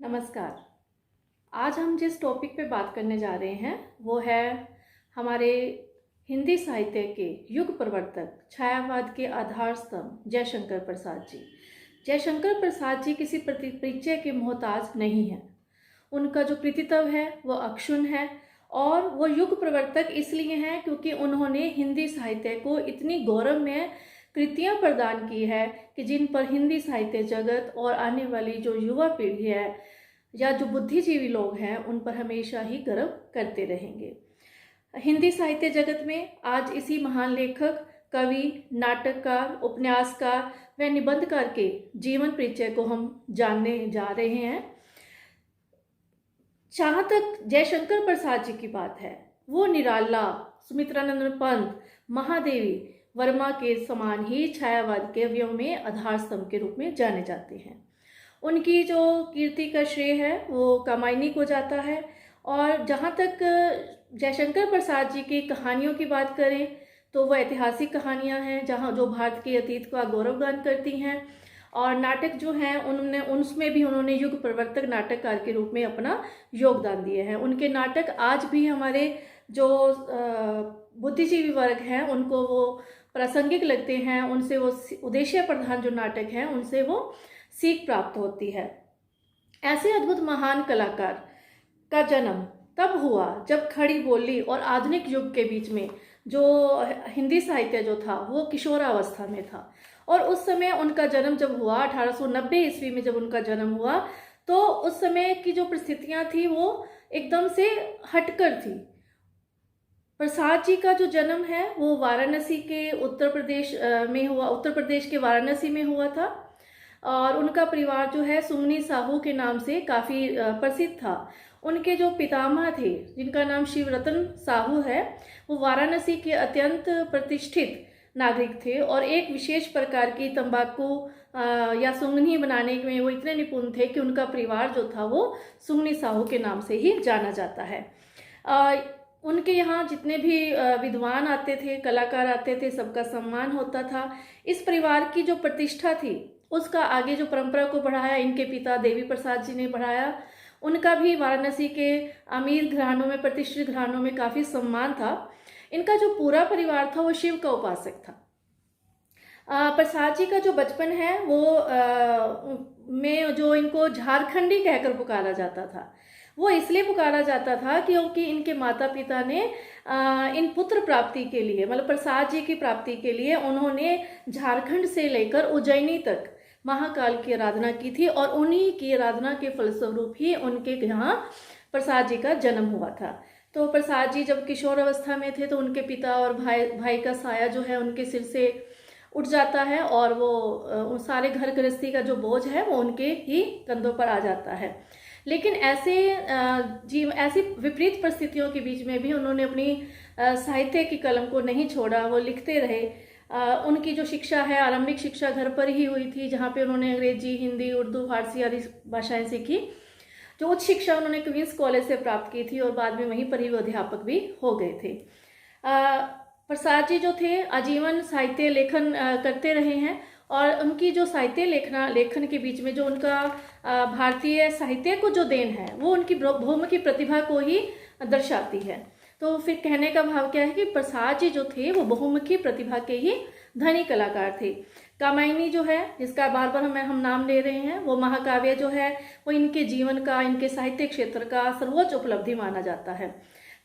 नमस्कार। आज हम जिस टॉपिक पे बात करने जा रहे हैं वो है हमारे हिंदी साहित्य के युग प्रवर्तक, छायावाद के आधार स्तंभ जयशंकर प्रसाद जी। जयशंकर प्रसाद जी किसी परिचय के मोहताज नहीं हैं। उनका जो कृतित्व है वो अक्षुण्ण है और वो युग प्रवर्तक इसलिए हैं क्योंकि उन्होंने हिंदी साहित्य को इतनी गौरवमय कृतियाँ प्रदान की है कि जिन पर हिंदी साहित्य जगत और आने वाली जो युवा पीढ़ी है या जो बुद्धिजीवी लोग हैं उन पर हमेशा ही गर्व करते रहेंगे। हिंदी साहित्य जगत में आज इसी महान लेखक, कवि, नाटककार, उपन्यासकार व निबंधकार के जीवन परिचय को हम जानने जा रहे हैं। जहाँ तक जयशंकर प्रसाद जी की बात है, वो निराला, सुमित्रानंद पंत, महादेवी वर्मा के समान ही छायावाद के कवियों में आधार स्तंभ के रूप में जाने जाते हैं। उनकी जो कीर्ति का श्रेय है वो कामायनी को जाता है। और जहाँ तक जयशंकर प्रसाद जी की कहानियों की बात करें तो वह ऐतिहासिक कहानियाँ हैं जहाँ जो भारत के अतीत का गौरवगान करती हैं। और नाटक जो हैं उसमें भी उन्होंने युग प्रवर्तक नाटककार के रूप में अपना योगदान दिए हैं। उनके नाटक आज भी हमारे जो बुद्धिजीवी वर्ग हैं उनको वो प्रासंगिक लगते हैं। उनसे वो उद्देश्य प्रधान जो नाटक हैं उनसे वो सीख प्राप्त होती है। ऐसे अद्भुत महान कलाकार का जन्म तब हुआ जब खड़ी बोली और आधुनिक युग के बीच में जो हिंदी साहित्य जो था वो किशोरावस्था में था। और उस समय उनका जन्म जब हुआ 1890 ईस्वी में जब उनका जन्म हुआ तो उस समय की जो परिस्थितियां थी वो एकदम से हटकर थी। प्रसाद जी का जो जन्म है वो वाराणसी के उत्तर प्रदेश के वाराणसी में हुआ था। और उनका परिवार जो है सुमनी साहू के नाम से काफ़ी प्रसिद्ध था। उनके जो पितामह थे जिनका नाम शिवरतन साहू है वो वाराणसी के अत्यंत प्रतिष्ठित नागरिक थे और एक विशेष प्रकार की तंबाकू या सुंगनी बनाने में वो इतने निपुण थे कि उनका परिवार जो था वो सुमनी साहू के नाम से ही जाना जाता है। उनके यहाँ जितने भी विद्वान आते थे, कलाकार आते थे, सबका सम्मान होता था। इस परिवार की जो प्रतिष्ठा थी उसका आगे जो परंपरा को बढ़ाया इनके पिता देवी प्रसाद जी ने बढ़ाया। उनका भी वाराणसी के अमीर घरानों में, प्रतिष्ठित घरानों में काफ़ी सम्मान था। इनका जो पूरा परिवार था वो शिव का उपासक था। प्रसाद जी का जो बचपन है वो में जो इनको झारखंडी कहकर पुकारा जाता था, वो इसलिए पुकारा जाता था क्योंकि इनके माता पिता ने इन पुत्र प्राप्ति के लिए, मतलब प्रसाद जी की प्राप्ति के लिए उन्होंने झारखंड से लेकर उज्जैनी तक महाकाल की आराधना की थी और उन्हीं की आराधना के फलस्वरूप ही उनके यहाँ प्रसाद जी का जन्म हुआ था। तो प्रसाद जी जब किशोर अवस्था में थे तो उनके पिता और भाई का साया जो है उनके सिर से उठ जाता है और वो सारे घर गृहस्थी का जो बोझ है वो उनके ही कंधों पर आ जाता है। लेकिन ऐसी विपरीत परिस्थितियों के बीच में भी उन्होंने अपनी साहित्य की कलम को नहीं छोड़ा, वो लिखते रहे। उनकी जो शिक्षा है, आरंभिक शिक्षा घर पर ही हुई थी जहाँ पे उन्होंने अंग्रेजी, हिंदी, उर्दू, फारसी आदि भाषाएं सीखी। जो उच्च शिक्षा उन्होंने क्वींस कॉलेज से प्राप्त की थी और बाद में वहीं पर ही वो अध्यापक भी हो गए थे। प्रसाद जी जो थे आजीवन साहित्य लेखन करते रहे हैं और उनकी जो साहित्य लेखन के बीच में जो उनका भारतीय साहित्य को जो देन है वो उनकी बहुमुखी प्रतिभा को ही दर्शाती है। तो फिर कहने का भाव क्या है कि प्रसाद जी जो थे वो बहुमुखी प्रतिभा के ही धनी कलाकार थे। कामायनी जो है जिसका बार बार हम नाम ले रहे हैं, वो महाकाव्य जो है वो इनके जीवन का, इनके साहित्य क्षेत्र का सर्वोच्च उपलब्धि माना जाता है।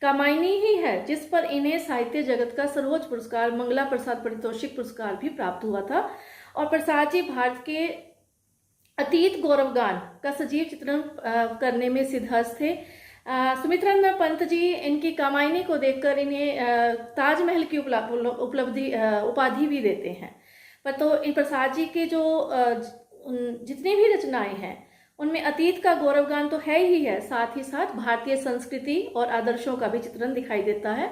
कामायनी ही है जिस पर इन्हें साहित्य जगत का सर्वोच्च पुरस्कार मंगला प्रसाद पारितोषिक पुरस्कार भी प्राप्त हुआ था। और प्रसाद जी भारत के अतीत गौरवगान का सजीव चित्रण करने में सिद्धहस्त थे। सुमित्रानंद पंत जी इनकी कामायनी को देखकर इन्हें ताजमहल की उपाधि भी देते हैं। पर तो इन प्रसाद जी के जो जितनी भी रचनाएं हैं उनमें अतीत का गौरवगान तो है ही है, साथ ही साथ भारतीय संस्कृति और आदर्शों का भी चित्रण दिखाई देता है।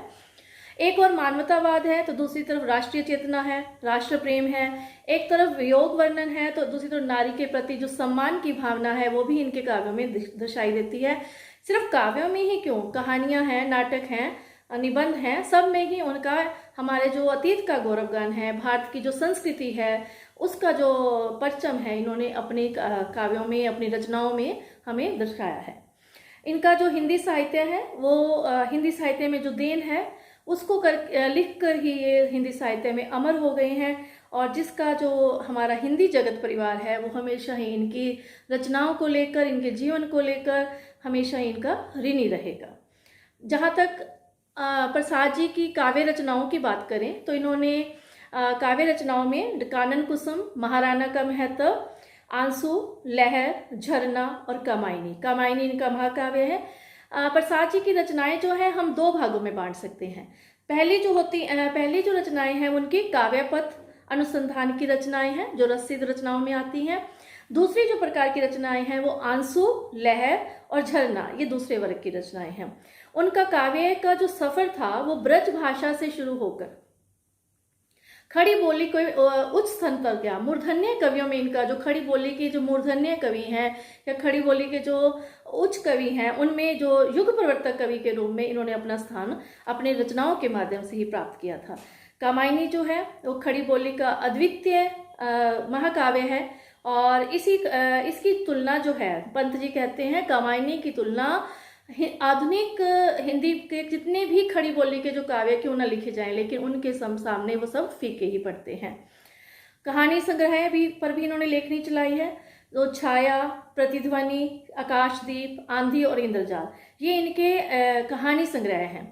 एक और मानवतावाद है तो दूसरी तरफ राष्ट्रीय चेतना है, राष्ट्र प्रेम है। एक तरफ वियोग वर्णन है तो दूसरी तरफ नारी के प्रति जो सम्मान की भावना है वो भी इनके काव्यों में दर्शाई देती है। सिर्फ काव्यों में ही क्यों, कहानियां हैं, नाटक हैं, निबंध हैं, सब में ही उनका हमारे जो अतीत का गौरवगान है, भारत की जो संस्कृति है उसका जो परचम है इन्होंने अपने काव्यों में, अपनी रचनाओं में हमें दर्शाया है। इनका जो हिंदी साहित्य है वो हिंदी साहित्य में जो देन है उसको लिख कर ही ये हिंदी साहित्य में अमर हो गए हैं, और जिसका जो हमारा हिंदी जगत परिवार है वो हमेशा ही इनकी रचनाओं को लेकर, इनके जीवन को लेकर हमेशा ही इनका ऋणी रहेगा। जहाँ तक प्रसाद जी की काव्य रचनाओं की बात करें तो इन्होंने काव्य रचनाओं में कानन कुसुम, महाराणा का महत्व, आंसू, लहर, झरना और कामायनी। कामायनी इनका महाकाव्य है। प्रसाद जी की रचनाएं जो है हम दो भागों में बांट सकते हैं। पहली जो रचनाएं हैं उनकी काव्य पथ अनुसंधान की रचनाएं हैं जो रसिद रचनाओं में आती हैं। दूसरी जो प्रकार की रचनाएं हैं वो आंसू, लहर और झरना, ये दूसरे वर्ग की रचनाएं हैं। उनका काव्य का जो सफर था वो ब्रज भाषा से शुरू होकर खड़ी बोली को उच्च स्थान पर गया। मूर्धन्य कवियों में इनका जो खड़ी बोली के जो मूर्धन्य कवि हैं या खड़ी बोली के जो उच्च कवि हैं उनमें जो युग प्रवर्तक कवि के रूप में इन्होंने अपना स्थान अपने रचनाओं के माध्यम से ही प्राप्त किया था। कामायनी जो है वो खड़ी बोली का अद्वितीय महाकाव्य है, और इसकी तुलना जो है पंत जी कहते हैं कामायनी की तुलना आधुनिक हिंदी के जितने भी खड़ी बोली के जो काव्य क्यों न लिखे जाएं, लेकिन उनके सामने वो सब फीके ही पड़ते हैं। कहानी संग्रह पर भी इन्होंने लेखनी चलाई है। जो छाया, प्रतिध्वनि, आकाशदीप, आंधी और इंद्रजाल, ये इनके कहानी संग्रह हैं।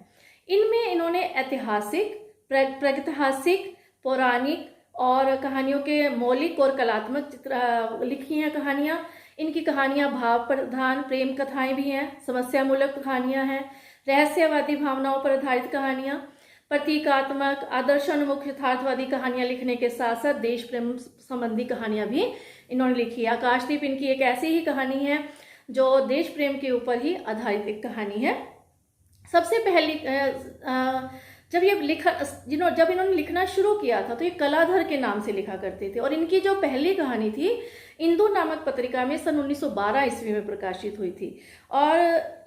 इनमें इन्होंने ऐतिहासिक, प्रागैतिहासिक, पौराणिक और कहानियों के मौलिक और कलात्मक चित्र लिखी हैं कहानियाँ। इनकी कहानियाँ भाव प्रधान प्रेम कथाएं भी हैं, समस्यामूलक कहानियाँ हैं, रहस्यवादी भावनाओं पर आधारित कहानियाँ, प्रतीकात्मक, आदर्शानुमुख यथार्थवादी कहानियाँ लिखने के साथ साथ देश प्रेम संबंधी कहानियाँ भी इन्होंने लिखी है। आकाशदीप इनकी एक ऐसी ही कहानी है जो देश प्रेम के ऊपर ही आधारित एक कहानी है। सबसे पहली जब इन्होंने लिखना शुरू किया था तो ये कलाधर के नाम से लिखा करते थे, और इनकी जो पहली कहानी थी इंदु नामक पत्रिका में सन 1912 ईस्वी में प्रकाशित हुई थी, और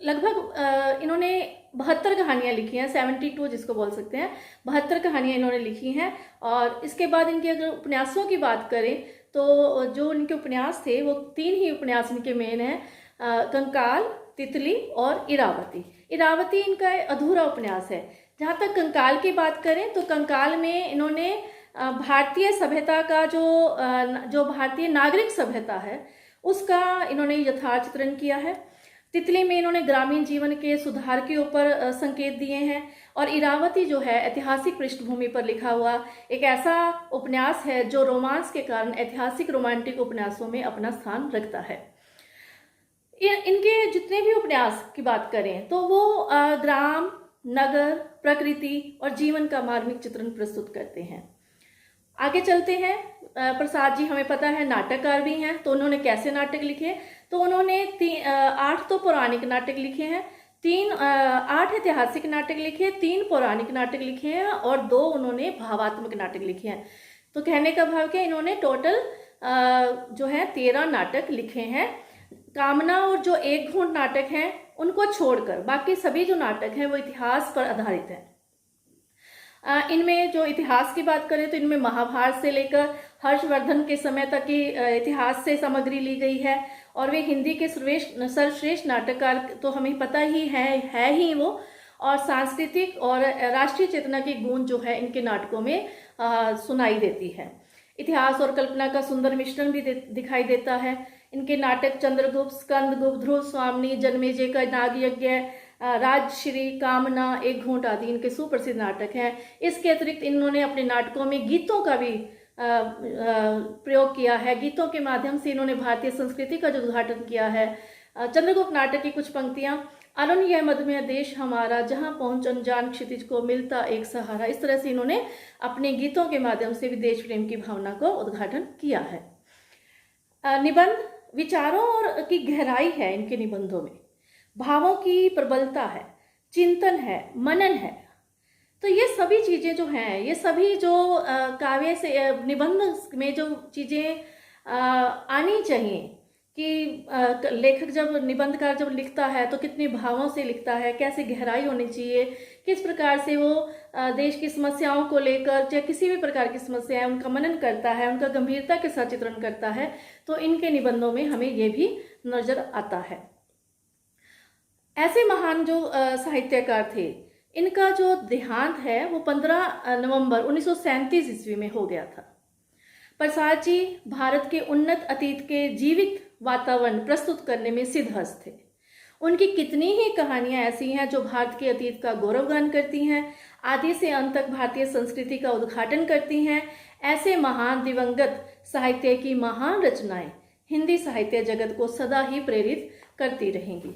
लगभग इन्होंने 72 कहानियाँ लिखी हैं, 72 जिसको बोल सकते हैं, 72 कहानियाँ इन्होंने लिखी हैं। और इसके बाद इनके अगर उपन्यासों की बात करें तो जो इनके उपन्यास थे वो 3 ही उपन्यास इनके मेन हैं, कंकाल, तितली और इरावती। इरावती इनका अधूरा उपन्यास है। जहाँ तक कंकाल की बात करें तो कंकाल में इन्होंने भारतीय सभ्यता का जो भारतीय नागरिक सभ्यता है उसका इन्होंने यथार्थ चित्रण किया है। तितली में इन्होंने ग्रामीण जीवन के सुधार के ऊपर संकेत दिए हैं, और इरावती जो है ऐतिहासिक पृष्ठभूमि पर लिखा हुआ एक ऐसा उपन्यास है जो रोमांस के कारण ऐतिहासिक रोमांटिक उपन्यासों में अपना स्थान रखता है। इनके जितने भी उपन्यास की बात करें तो वो ग्राम, नगर, प्रकृति और जीवन का मार्मिक चित्रण प्रस्तुत करते हैं। आगे चलते हैं। प्रसाद जी हमें पता है नाटककार भी हैं, तो उन्होंने कैसे नाटक लिखे, तो उन्होंने 8 तो पौराणिक नाटक लिखे हैं, 8 ऐतिहासिक नाटक लिखे, 3 पौराणिक नाटक लिखे हैं और 2 उन्होंने भावात्मक नाटक लिखे हैं। तो कहने का भाव क्या, इन्होंने टोटल जो है 13 नाटक लिखे हैं। कामना और जो एक घूंट नाटक हैं उनको छोड़कर बाकी सभी जो नाटक हैं वो इतिहास पर आधारित हैं। इनमें जो इतिहास की बात करें तो इनमें महाभारत से लेकर हर्षवर्धन के समय तक की इतिहास से सामग्री ली गई है, और वे हिंदी के सर्वश्रेष्ठ नाटककार तो हमें पता ही है ही वो, और सांस्कृतिक और राष्ट्रीय चेतना की गूंज जो है इनके नाटकों में सुनाई देती है। इतिहास और कल्पना का सुंदर मिश्रण भी दिखाई देता है। इनके नाटक चंद्रगुप्त, स्कंदगुप्त, ध्रुव स्वामिनी, जन्मेजय का नागयज्ञ, राजश्री, कामना, एक घूंट आदि इनके सुप्रसिद्ध नाटक हैं। इसके अतिरिक्त इन्होंने अपने नाटकों में गीतों का भी प्रयोग किया है। गीतों के माध्यम से इन्होंने भारतीय संस्कृति का जो उद्घाटन किया है। चंद्रगुप्त नाटक की कुछ पंक्तियां, अरुण यह मधुमेह देश हमारा, जहां पहुंच अनजान क्षितिज को मिलता एक सहारा, इस तरह से इन्होंने अपने गीतों के माध्यम से भी देश प्रेम की भावना को उद्घाटन किया है। निबंध विचारों और की गहराई है इनके निबंधों में, भावों की प्रबलता है, चिंतन है, मनन है। तो ये सभी चीजें जो हैं, ये सभी जो काव्य से निबंध में जो चीजें आनी चाहिए कि लेखक जब निबंधकार जब लिखता है तो कितने भावों से लिखता है, कैसे गहराई होनी चाहिए, किस प्रकार से वो देश की समस्याओं को लेकर या किसी भी प्रकार की समस्या है उनका मनन करता है, उनका गंभीरता के साथ चित्रण करता है, तो इनके निबंधों में हमें ये भी नजर आता है। ऐसे महान जो साहित्यकार थे, इनका जो देहांत है वो 15 नवंबर 1937 ईस्वी में हो गया था। प्रसाद जी भारत के उन्नत अतीत के जीवित वातावरण प्रस्तुत करने में सिद्धहस्त थे। उनकी कितनी ही कहानियां ऐसी हैं जो भारत के अतीत का गौरवगान करती हैं, आदि से अंत तक भारतीय संस्कृति का उद्घाटन करती हैं। ऐसे महान दिवंगत साहित्य की महान रचनाएं हिंदी साहित्य जगत को सदा ही प्रेरित करती रहेंगी।